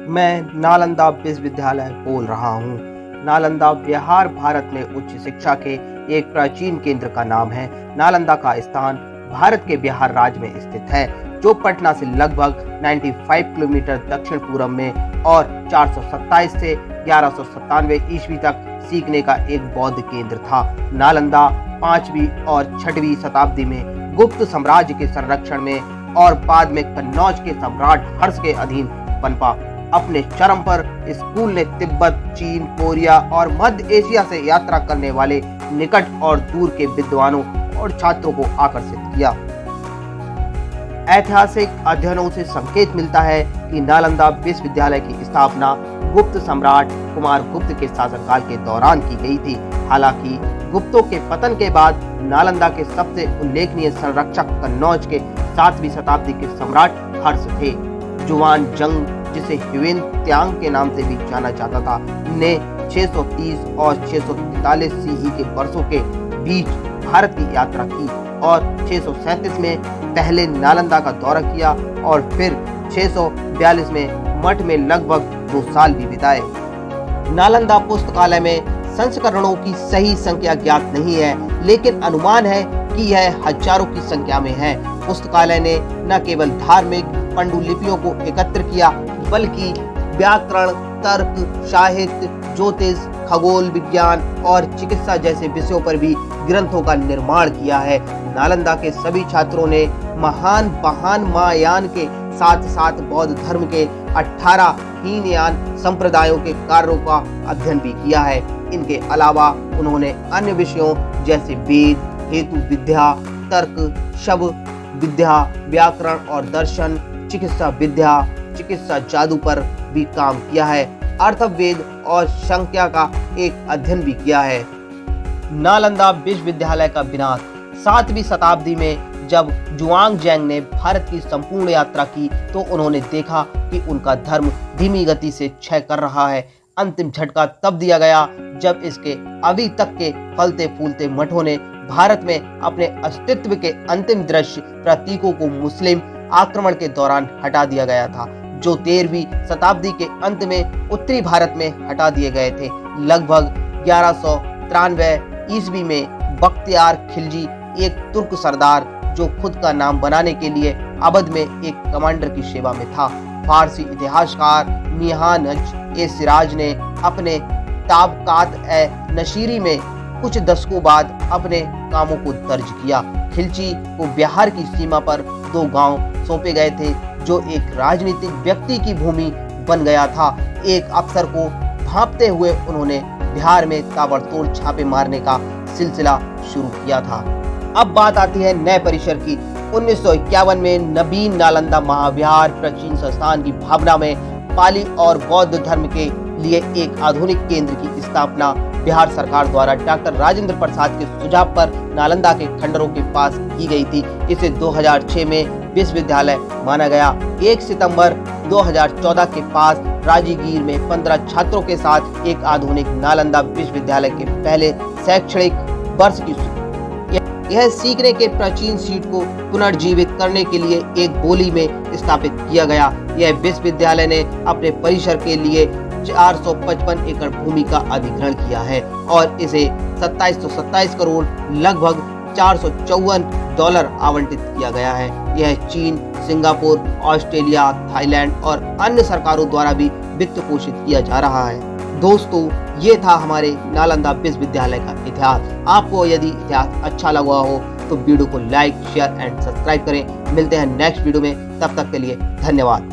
मैं नालंदा विश्वविद्यालय बोल रहा हूँ। नालंदा बिहार भारत में उच्च शिक्षा के एक प्राचीन केंद्र का नाम है। नालंदा का स्थान भारत के बिहार राज्य में स्थित है, जो पटना से लगभग 95 किलोमीटर दक्षिण पूर्व में और 427 से 1197 ईस्वी तक सीखने का एक बौद्ध केंद्र था। नालंदा 5वीं और 6वीं शताब्दी में गुप्त साम्राज्य के संरक्षण में और बाद में कन्नौज के सम्राट हर्ष के अधीन पनपा। अपने चरम पर स्कूल ने तिब्बत, चीन, कोरिया और मध्य एशिया से यात्रा करने वाले निकट और दूर के विद्वानों और छात्रों को आकर्षित किया। ऐतिहासिक अध्ययनों से संकेत मिलता है कि नालंदा विश्वविद्यालय की स्थापना गुप्त सम्राट कुमार गुप्त के शासनकाल के दौरान की गई थी। हालांकि गुप्तों के पतन के बाद नालंदा के सबसे उल्लेखनीय संरक्षक कन्नौज के 7वीं शताब्दी के सम्राट हर्ष थे। जुआन जंग, जिसे ह्वेन त्सांग के नाम से भी जाना जाता था, ने 630 और 643 सीई के वर्षों के बीच भारत की यात्रा की और 637 में पहले नालंदा का दौरा किया और फिर 642 में मठ में लगभग 2 साल भी बिताए। नालंदा पुस्तकालय में संस्करणों की सही संख्या ज्ञात नहीं है, लेकिन अनुमान है कि यह हजारों की संख्या में है। पुस्तकालय ने न केवल धार्मिक पांडुलिपियों को एकत्र किया, बल्कि व्याकरण, तर्क, साहित्य, ज्योतिष, खगोल विज्ञान और चिकित्सा जैसे विषयों पर भी ग्रंथों का निर्माण किया है। नालंदा के सभी छात्रों ने महायान के साथ साथ बौद्ध धर्म के 18 हीनयान संप्रदायों के कार्यों का अध्ययन भी किया है। इनके अलावा उन्होंने अन्य विषयों जैसे वेद, हेतु विद्या, तर्क, शब्द विद्या, व्याकरण और दर्शन, चिकित्सा जादू पर भी काम किया है। अर्थवेद और संख्या का एक अध्ययन भी किया है। नालंदा विश्वविद्यालय का विनाश 7वीं शताब्दी में जब जुआंगजैंग ने भारत की संपूर्ण यात्रा की तो उन्होंने देखा कि उनका धर्म धीमी गति से क्षय कर रहा है। अंतिम झटका तब दिया गया जब इसके अभी तक के फलते फूलते मठों ने भारत में अपने अस्तित्व के अंतिम दृश्य प्रतीकों को मुस्लिम आक्रमण के दौरान हटा दिया गया था, जो 13वीं शताब्दी के अंत में उत्तरी भारत में हटा दिए गए थे। लगभग 1193 ईस्वी में बख्तियार खिलजी, एक तुर्क सरदार जो खुद का नाम बनाने के लिए अवध में एक कमांडर की सेवा में था, फारसी इतिहासकार मिहानज ए सिराज ने अपने ताबकात-ए-नशीरी में कुछ दशकों बाद अपने कामों को दर्ज किया। खिलजी को बिहार की सीमा पर 2 गांव सौंपे गए थे, जो एक राजनीतिक व्यक्ति की भूमि बन गया था। एक अफसर को भांपते हुए उन्होंने बिहार में ताबड़तोड़ छापे मारने का सिलसिला शुरू किया था। अब बात आती है नए परिसर की। 1951 में नवीन नालंदा महाविहार प्राचीन संस्थान की भावना में पाली और बौद्ध धर्म के लिए एक आधुनिक केंद्र की स्थापना बिहार सरकार द्वारा डॉक्टर राजेंद्र प्रसाद के सुझाव पर नालंदा के खंडरों के पास की गई थी। इसे 2006 में विश्वविद्यालय माना गया। 1 सितंबर 2014 के पास राजगीर में 15 छात्रों के साथ एक आधुनिक नालंदा विश्वविद्यालय के पहले शैक्षणिक वर्ष की यह सीखने के प्राचीन सीट को पुनर्जीवित करने के लिए एक बोली में स्थापित किया गया। यह विश्वविद्यालय ने अपने परिसर के लिए 455 एकड़ भूमि का अधिग्रहण किया है और इसे 2727 करोड़ लगभग $454 आवंटित किया गया है। यह चीन, सिंगापुर, ऑस्ट्रेलिया, थाईलैंड और अन्य सरकारों द्वारा भी वित्त पोषित किया जा रहा है। दोस्तों, ये था हमारे नालंदा विश्वविद्यालय का इतिहास। आपको यदि इतिहास अच्छा लगा हो तो वीडियो को लाइक, शेयर एंड सब्सक्राइब करें। मिलते हैं नेक्स्ट वीडियो में, तब तक के लिए धन्यवाद।